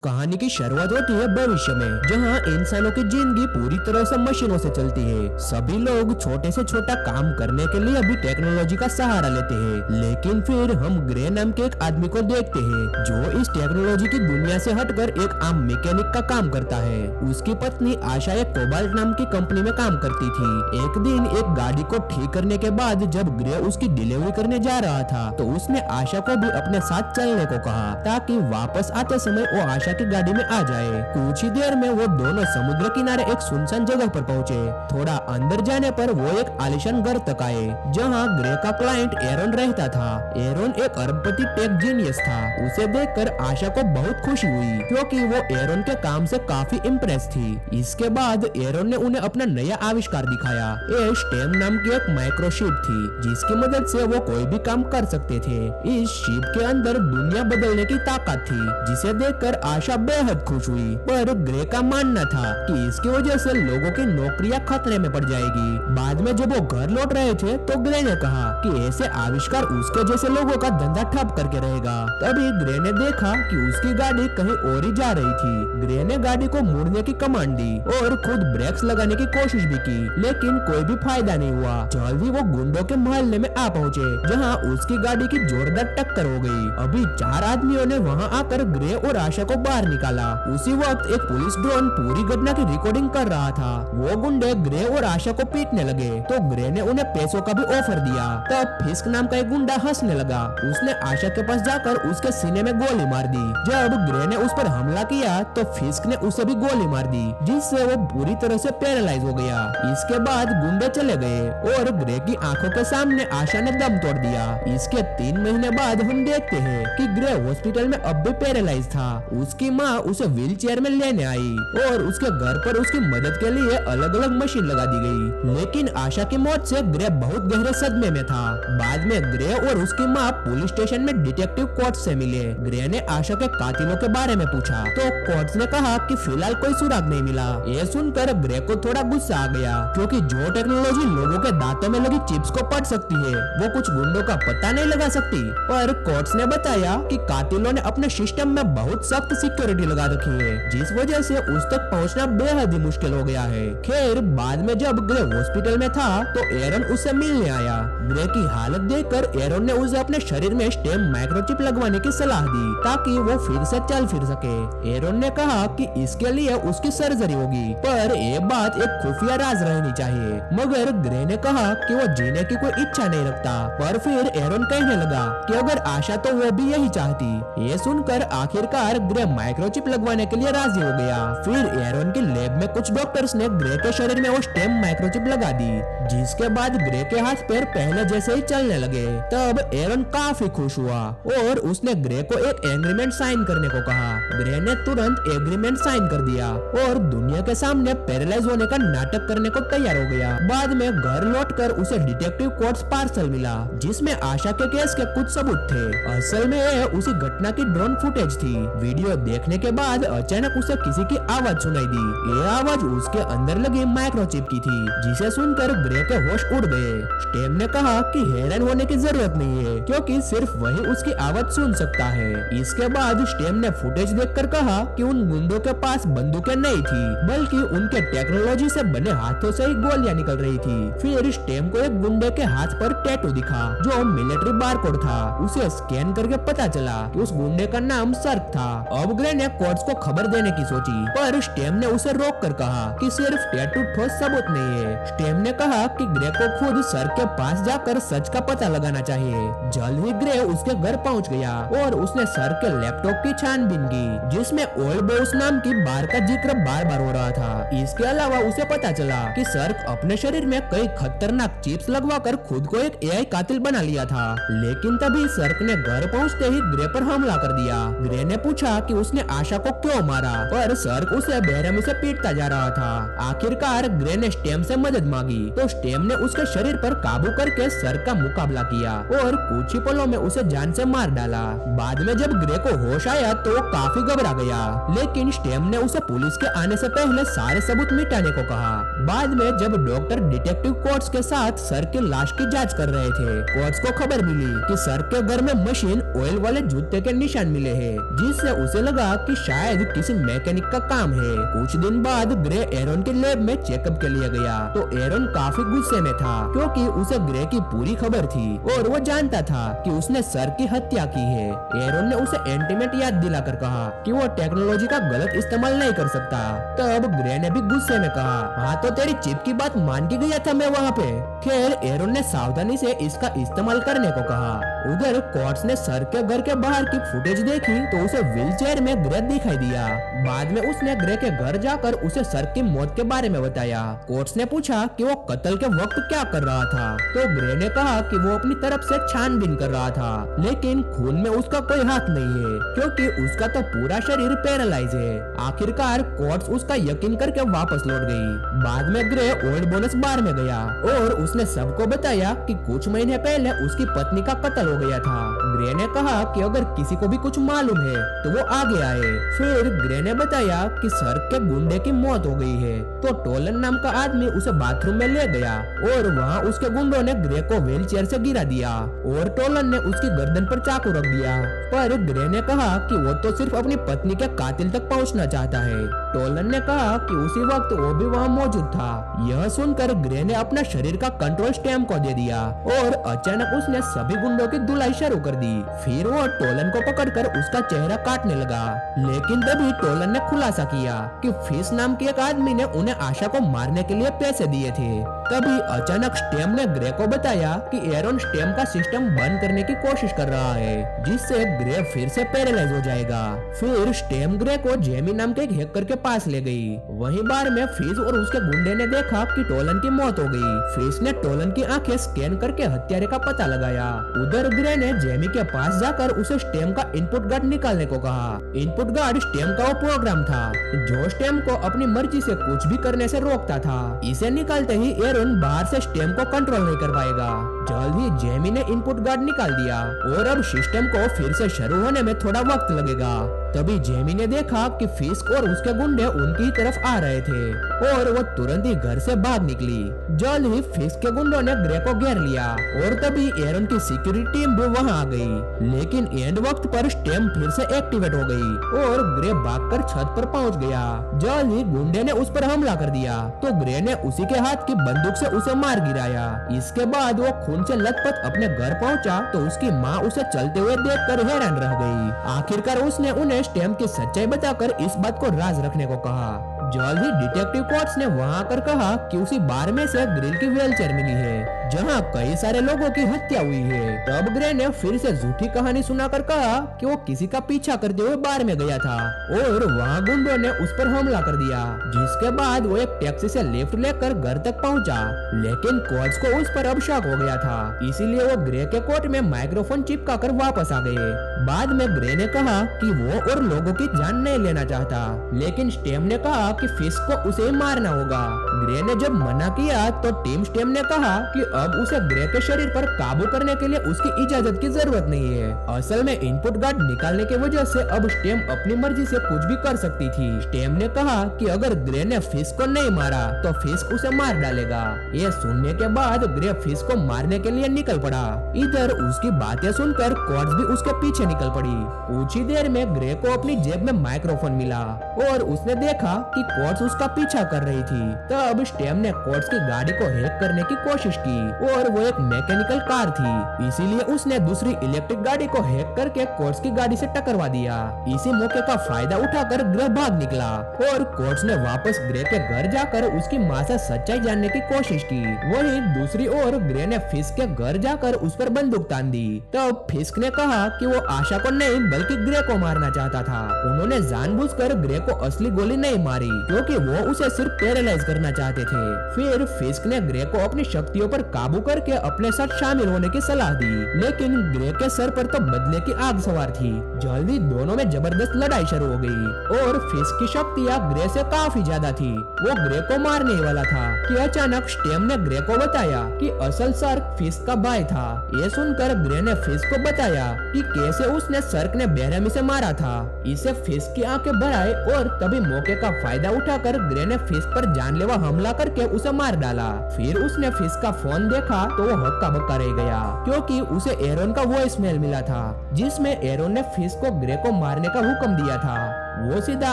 कहानी की शुरुआत होती है भविष्य में, जहां इंसानों की जिंदगी पूरी तरह से मशीनों से चलती है। सभी लोग छोटे से छोटा काम करने के लिए अभी टेक्नोलॉजी का सहारा लेते हैं, लेकिन फिर हम ग्रे नाम के एक आदमी को देखते हैं जो इस टेक्नोलॉजी की दुनिया से हटकर एक आम मैकेनिक का काम करता है। उसकी पत्नी आशा एक कोबाल्ट नाम की कंपनी में काम करती थी। एक दिन एक गाड़ी को ठीक करने के बाद जब ग्रे उसकी डिलीवरी करने जा रहा था तो उसने आशा को भी अपने साथ चलने को कहा ताकि वापस आते समय वो आशा की गाड़ी में आ जाए। कुछ ही देर में वो दोनों समुद्र किनारे एक सुनसान जगह पर पहुंचे। थोड़ा अंदर जाने पर वो एक आलीशान घर तक आए जहां ग्रे का क्लाइंट एरोन रहता था। एरोन एक अरबपति टेक जीनियस था। उसे देखकर आशा को बहुत खुशी हुई क्योंकि वो एरोन के काम से काफी इम्प्रेस थी। इसके बाद एरोन ने उन्हें अपना नया आविष्कार दिखाया। ये स्टेम नाम की एक माइक्रोशिप थी जिसकी मदद से वो कोई भी काम कर सकते थे। इस शिप के अंदर दुनिया बदलने की ताकत थी जिसे देखकर आशा बेहद खुश हुई, पर ग्रे का मानना था कि इसकी वजह से लोगों की नौकरियां खतरे में पड़ जाएगी। बाद में जब वो घर लौट रहे थे तो ग्रे ने कहा कि ऐसे आविष्कार उसके जैसे लोगों का धंधा ठप करके रहेगा। तभी ग्रे ने देखा कि उसकी गाड़ी कहीं और ही जा रही थी। ग्रे ने गाड़ी को मुड़ने की कमांड दी और खुद ब्रेक्स लगाने की कोशिश भी की, लेकिन कोई भी फायदा नहीं हुआ। जल्दी वो गुंडों के मोहल्ले में आ पहुँचे जहाँ उसकी गाड़ी की जोरदार टक्कर हो गई। अभी 4 आदमियों ने वहाँ आकर ग्रे और आशा को बाहर निकाला। उसी वक्त एक पुलिस ड्रोन पूरी घटना की रिकॉर्डिंग कर रहा था। वो गुंडे ग्रे और आशा को पीटने लगे तो ग्रे ने उन्हें पैसों का भी ऑफर दिया। तब फिस्क नाम का एक गुंडा हंसने लगा। उसने आशा के पास जाकर उसके सीने में गोली मार दी। जब ग्रे ने उस पर हमला किया तो फिस्क ने उसे भी गोली मार दी जिससे वो पूरी तरह से पैरालाइज हो गया। इसके बाद गुंडे चले गए और ग्रे की आंखों के सामने आशा ने दम तोड़ दिया। इसके 3 महीने बाद हम देखते हैं कि ग्रे हॉस्पिटल में अब भी पैरालाइज था। उसकी माँ उसे व्हीलचेयर में लेने आई और उसके घर पर उसकी मदद के लिए अलग अलग मशीन लगा दी गई। लेकिन आशा की मौत से ग्रे बहुत गहरे सदमे में था। बाद में ग्रे और उसकी माँ पुलिस स्टेशन में डिटेक्टिव कोर्ट्स से मिले। ग्रे ने आशा के कातिलों के बारे में पूछा तो कोर्ट्स ने कहा कि फिलहाल कोई सुराग नहीं मिला। ये सुनकर ग्रे को थोड़ा गुस्सा आ गया क्योंकि जो टेक्नोलॉजी लोगों के दांतों में लगी चिप्स को पढ़ सकती है वो कुछ गुंडों का पता नहीं लगा सकती। पर कोर्ट्स ने बताया कि कातिलों ने अपने सिस्टम में बहुत सख्त सिक्योरिटी लगा रखी है जिस वजह से उस तक पहुंचना बेहद ही मुश्किल हो गया है। खैर बाद में जब ग्रे हॉस्पिटल में था तो एरन उससे मिलने आया। ग्रे की हालत देखकर एरन ने उसे अपने शरीर में स्टेम माइक्रोचिप लगवाने की सलाह दी ताकि वो फिर से चल फिर सके। एरन ने कहा कि इसके लिए उसकी सर्जरी होगी, पर ये बात एक खुफिया राज रहनी चाहिए। मगर ग्रे ने कहा कि वो जीने की कोई इच्छा नहीं रखता। पर फिर एरन कहने लगा कि अगर आशा तो वो भी यही चाहती। ये सुनकर आखिरकार ग्रे माइक्रोचिप लगवाने के लिए राजी हो गया। फिर एरन की लैब में कुछ डॉक्टर्स ने ग्रे के शरीर में वो स्टेम माइक्रोचिप लगा दी जिसके बाद ग्रे के हाथ पैर पहले जैसे ही चलने लगे। तब एरन काफी खुश हुआ और उसने ग्रे को एक एग्रीमेंट साइन करने को कहा। ग्रे ने तुरंत एग्रीमेंट साइन कर दिया और दुनिया के सामने पैरालाइज होने का नाटक करने को तैयार हो गया। बाद में घर लौटकर उसे डिटेक्टिव कोर्ट्स पार्सल मिला जिसमें आशा के केस के कुछ सबूत थे। असल में यह उसी घटना की ड्रोन फुटेज थी। वीडियो देखने के बाद अचानक उसे किसी की आवाज सुनाई दी। ये आवाज उसके अंदर लगी माइक्रोचिप की थी जिसे सुनकर ग्रे के होश उड़ गए। स्टेम ने कहा कि हैरान होने की जरूरत नहीं है क्योंकि सिर्फ वही उसकी आवाज सुन सकता है। इसके बाद स्टेम ने फुटेज देखकर कहा कि उन गुंडों के पास बंदूकें नहीं थी बल्कि उनके टेक्नोलॉजी से बने हाथों से ही गोलियां निकल रही थी। फिर स्टेम को एक गुंडे के हाथ पर टैटू दिखा जो मिलिट्री बारकोड था। उसे स्कैन करके पता चला कि उस गुंडे का नाम सर्क था। अब ग्रे ने कोर्ट्स को खबर देने की सोची पर स्टेम ने उसे रोक कर कहा कि सिर्फ टैटू ठोस सबूत नहीं है। स्टेम ने कहा कि ग्रे को खुद सर्क के पास जाकर सच का पता लगाना चाहिए। जल्द ही ग्रे उसके घर पहुंच गया और उसने सर्क के लैपटॉप की छानबीन की जिसमें ओल्ड बॉस नाम की बार का जिक्र बार बार हो रहा था। इसके अलावा उसे पता चला कि सर्क अपने शरीर में कई खतरनाक चिप्स लगवाकर खुद को एक एआई कातिल बना लिया था। लेकिन तभी सर्क ने घर पहुंचते ही ग्रे पर हमला कर दिया। ग्रे ने पूछा कि उसने आशा को क्यों मारा पर सर्क उसे बेरहमी से पीटता जा रहा था। आखिरकार ग्रे ने स्टेम से मदद मांगी तो स्टेम ने उसके शरीर पर काबू करके सर्क का मुकाबला किया और कुछ ही पलों में उसे जान से मार डाला। बाद में जब ग्रे को होश आया तो वो काफी घबरा गया, लेकिन स्टेम ने उसे पुलिस के आने से पहले सारे सबूत मिटाने को कहा। बाद में जब डॉक्टर डिटेक्टिव कोर्ट्स के साथ सर्क की लाश की जांच कर रहे थे, कोर्ट्स को खबर मिली कि सर्क के घर में मशीन ऑयल वाले जूते के निशान मिले हैं जिससे उसे लगा कि शायद किसी मैकेनिक का काम है। कुछ दिन बाद ग्रे एरन के लैब में चेकअप के लिए गया तो एरन काफी गुस्से में था क्योंकि उसे ग्रे की पूरी खबर थी और वो जानता था कि उसने सर की हत्या की है। एरन ने उसे एंटीमेट याद दिलाकर कहा कि वो टेक्नोलॉजी का गलत इस्तेमाल नहीं कर सकता। तब ग्रे ने भी गुस्से में कहा, हाँ तो तेरी चिप की बात मान के गया था मैं वहाँ पे। खैर एरन ने सावधानी से इसका इस्तेमाल करने को कहा। उधर कोर्ट्स ने सर के घर के बाहर की फुटेज देखी तो उसे व्हीलचेयर में ग्रे दिखाई दिया। बाद में उसने ग्रे के घर जाकर उसे सर की मौत के बारे में बताया। कोर्ट्स ने पूछा कि वो कत्ल के वक्त क्या कर रहा था तो ग्रे ने कहा कि वो अपनी तरफ से छानबीन कर रहा था, लेकिन खून में उसका कोई हाथ नहीं है क्योंकि उसका तो पूरा शरीर पैरालाइज है। आखिरकार कोर्ट्स उसका यकीन करके वापस लौट गई। बाद में ग्रे ओल्ड बोनस बार में गया और उसने सबको बताया कि कुछ महीने पहले उसकी पत्नी का कत्ल हो गया था। ग्रे ने कहा कि अगर किसी को भी कुछ मालूम है तो वो आगे आए। फिर ग्रे ने बताया कि सर के गुंडे की मौत हो गई है तो टोलन नाम का आदमी उसे बाथरूम में ले गया और वहाँ उसके गुंडों ने ग्रे को व्हीलचेयर से गिरा दिया और टोलन ने उसकी गर्दन पर चाकू रख दिया। पर ग्रे ने कहा कि वो तो सिर्फ अपनी पत्नी के कातिल तक पहुँचना चाहता है। टोलन ने कहा कि उसी वक्त वो भी वहाँ मौजूद था। यह सुनकर ग्रे ने अपना शरीर का कंट्रोल स्टैम को दे दिया और अचानक उसने सभी गुंडों की धुलाई शुरू कर दी। फिर वो टोलन को पकड़कर उसका चेहरा काटने लगा, लेकिन तभी टोलन ने खुलासा किया कि फिश नाम के एक आदमी ने उन्हें आशा को मारने के लिए पैसे दिए थे। तभी अचानक स्टेम ने ग्रे को बताया कि एरन स्टेम का सिस्टम बंद करने की कोशिश कर रहा है जिससे ग्रे फिर से पैरालाइज हो जाएगा। फिर स्टेम ग्रे को जेमी नाम के एक हैकर के पास ले गई। वहीं बार में फिश और उसके गुंडे ने देखा कि टोलन की मौत हो गई। फिश ने टोलन की आंखें स्कैन करके हत्यारे का पता लगाया। उधर ग्रे ने जेमी के पास जाकर उसे स्टेम का इनपुट गार्ड निकालने को कहा। इनपुट गार्ड स्टेम का वो प्रोग्राम था जो स्टेम को अपनी मर्जी से कुछ भी करने से रोकता था। इसे निकालते ही एरन बाहर से स्टेम को कंट्रोल नहीं कर पाएगा। जल्द ही जेमी ने इनपुट गार्ड निकाल दिया और अब सिस्टम को फिर से शुरू होने में थोड़ा वक्त लगेगा। तभी जेमी ने देखा कि फिस्क और उसके गुंडे उनकी तरफ आ रहे थे और वो तुरंत ही घर से भाग निकली। जल्द ही फिस्क के गुंडों ने ग्रे को घेर लिया और तभी एरन की सिक्योरिटी टीम भी वहां आ गई। लेकिन एंड वक्त पर स्टेम फिर से एक्टिवेट हो गई और ग्रे भागकर छत पर पहुंच गया। जल्द ही गुंडे ने उस पर हमला कर दिया तो ग्रे ने उसी के हाथ की बंदूक से उसे मार गिराया। इसके बाद वो खून से लथपथ अपने घर पहुंचा तो उसकी माँ उसे चलते हुए देखकर हैरान रह गई। आखिरकार उसने उन्हें स्टेम की सच्चाई बताकर इस बात को राज रखने को कहा। जल्द ही डिटेक्टिव कोर्ट्स ने वहां आकर कहा कि उसी बार में से ग्रिल की व्हीलचेयर मिली है जहां कई सारे लोगों की हत्या हुई है। तब ग्रे ने फिर से झूठी कहानी सुनाकर कहा कि वो किसी का पीछा करते हुए बार में गया था और वहां गुंडों ने उस पर हमला कर दिया, जिसके बाद वो एक टैक्सी से लिफ्ट लेकर घर तक पहुंचा। लेकिन कोर्ट्स को उस पर अब शक हो गया था, इसीलिए वो ग्रे के कोट में माइक्रोफोन चिपका कर वापस आ गए। बाद में ग्रे ने कहा कि वो और लोगों की जान नहीं लेना चाहता, लेकिन स्टेम ने कहा कि फिश को उसे ही मारना होगा। ग्रे ने जब मना किया तो टीम स्टेम ने कहा कि अब उसे ग्रे के शरीर पर काबू करने के लिए उसकी इजाजत की जरूरत नहीं है। असल में इनपुट गार्ड निकालने की वजह से अब स्टेम अपनी मर्जी से कुछ भी कर सकती थी। स्टेम ने कहा कि अगर ग्रे ने फिश को नहीं मारा तो फिश उसे मार डालेगा। ये सुनने के बाद ग्रे फिश को मारने के लिए निकल पड़ा। इधर उसकी बातें सुनकर कोर्ट्स भी उसके पीछे निकल पड़ी। कुछ ही देर में ग्रे को अपनी जेब में माइक्रोफोन मिला और उसने देखा कि कोर्ट्स उसका पीछा कर रही थी। तब स्टेम ने कोर्ट्स की गाड़ी को हैक करने की कोशिश की और वो एक मैकेनिकल कार थी, इसीलिए उसने दूसरी इलेक्ट्रिक गाड़ी को हैक करके कोर्ट्स की गाड़ी से टकरवा दिया। इसी मौके का फायदा उठाकर ग्रे भाग निकला और कोर्ट्स ने वापस ग्रे के घर जाकर उसकी माँ से सच्चाई जानने की कोशिश की। वहीं दूसरी ओर ग्रे ने फिस्क के घर जाकर उस पर बंदूक तान दी। तब फिस्क ने कहा कि वो आशा को नहीं बल्कि ग्रे को मारना चाहता था। उन्होंने जानबूझकर ग्रे को असली गोली नहीं मारी क्योंकि वो उसे सिर्फ पैरालाइज करना चाहते थे। फिर फिस्क ने ग्रे को अपनी शक्तियों पर काबू करके अपने साथ शामिल होने की सलाह दी, लेकिन ग्रे के सर पर तो बदले की आग सवार थी। जल्दी दोनों में जबरदस्त लड़ाई शुरू हो गई और फिस्क की शक्तियां ग्रे से काफी ज्यादा थी। वो ग्रे को मारने वाला था कि अचानक स्टेम ने ग्रे को बताया कि असल सर्क फिस्क का भाई था। ये सुनकर ग्रे ने फिस्क को बताया कि कैसे उसने सर्क ने बेरहमी से मारा था। इसे फिस्क की आंखें भर आई और तभी मौके का फायदा उठाकर ग्रे ने फिस्क पर जानलेवा हमला करके उसे मार डाला। फिर उसने फिश का फोन देखा तो वो हक्का बक्का रह गया, क्योंकि उसे एरोन का वॉइस मेल मिला था जिसमें एरोन ने फिश को ग्रे को मारने का हुक्म दिया था। वो सीधा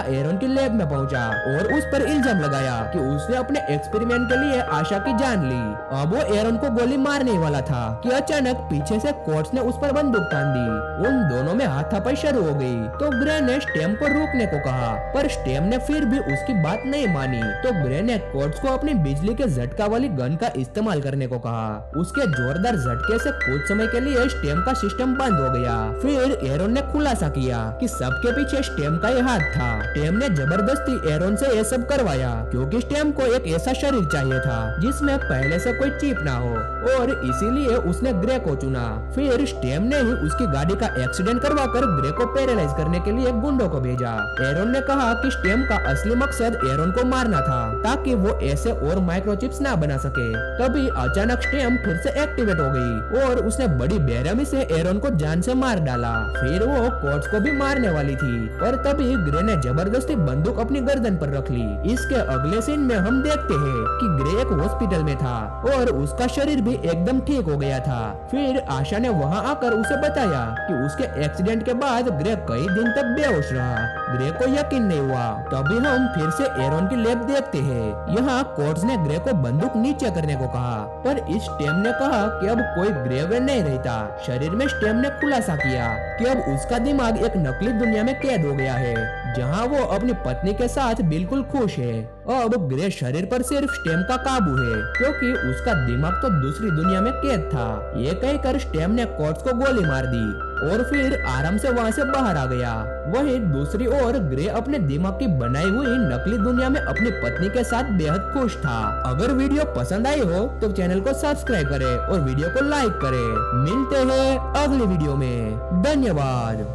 एरोन की लैब में पहुंचा और उस पर इल्जाम लगाया कि उसने अपने एक्सपेरिमेंट के लिए आशा की जान ली। अब वो एरोन को गोली मारने ही वाला था कि अचानक पीछे से कोट्स ने उस पर बंदूक तान दी। उन दोनों में हाथापाई शुरू हो गई तो ग्रे ने स्टेम को रोकने को कहा, पर स्टेम ने फिर भी उसकी बात नहीं मानी। तो ग्रे ने कोट्स को अपनी बिजली के झटका वाली गन का इस्तेमाल करने को कहा। उसके जोरदार झटके से कुछ समय के लिए स्टेम का सिस्टम बंद हो गया। फिर एरोन ने खुलासा किया कि सबके पीछे स्टेम का हाथ था। स्टेम ने जबरदस्ती एरोन से ये सब करवाया क्योंकि स्टेम को एक ऐसा शरीर चाहिए था जिसमें पहले से कोई चिप ना हो, और इसीलिए उसने ग्रे को चुना। फिर स्टेम ने ही उसकी गाड़ी का एक्सीडेंट करवाकर ग्रे को पैरालाइज करने के लिए गुंडों को भेजा। एरोन ने कहा कि स्टेम का असली मकसद एरोन को मारना था ताकि वो ऐसे और माइक्रोचिप्स ना बना सके। तभी अचानक स्टेम फिर से एक्टिवेट हो गई और उसने बड़ी बेरहमी से एरोन को जान से मार डाला। फिर वो कोट्स को भी मारने वाली थी, पर तभी ग्रे ने जबरदस्ती बंदूक अपनी गर्दन पर रख ली। इसके अगले सीन में हम देखते हैं कि ग्रे एक हॉस्पिटल में था और उसका शरीर भी एकदम ठीक हो गया था। फिर आशा ने वहां आकर उसे बताया कि उसके एक्सीडेंट के बाद ग्रे कई दिन तक बेहोश रहा। ग्रे को यकीन नहीं हुआ। तभी हम फिर से एरोन की लैब देखते हैं। यहाँ कोट्स ने ग्रे को बंदूक नीचे करने को कहा, पर इस स्टेम ने कहा कि अब कोई ग्रे वे नहीं रहता। शरीर में स्टेम ने खुलासा किया कि अब उसका दिमाग एक नकली दुनिया में कैद हो गया है जहाँ वो अपनी पत्नी के साथ बिल्कुल खुश है। अब ग्रे शरीर पर सिर्फ स्टेम का काबू है क्योंकि उसका दिमाग तो दूसरी दुनिया में कैद था। ये कहकर स्टेम ने कोट्स को गोली मार दी और फिर आराम से वहाँ से बाहर आ गया। वहीं दूसरी ओर ग्रे अपने दिमाग की बनाई हुई नकली दुनिया में अपनी पत्नी के साथ बेहद खुश था। अगर वीडियो पसंद आई हो तो चैनल को सब्सक्राइब करें और वीडियो को लाइक करें। मिलते हैं अगली वीडियो में। धन्यवाद।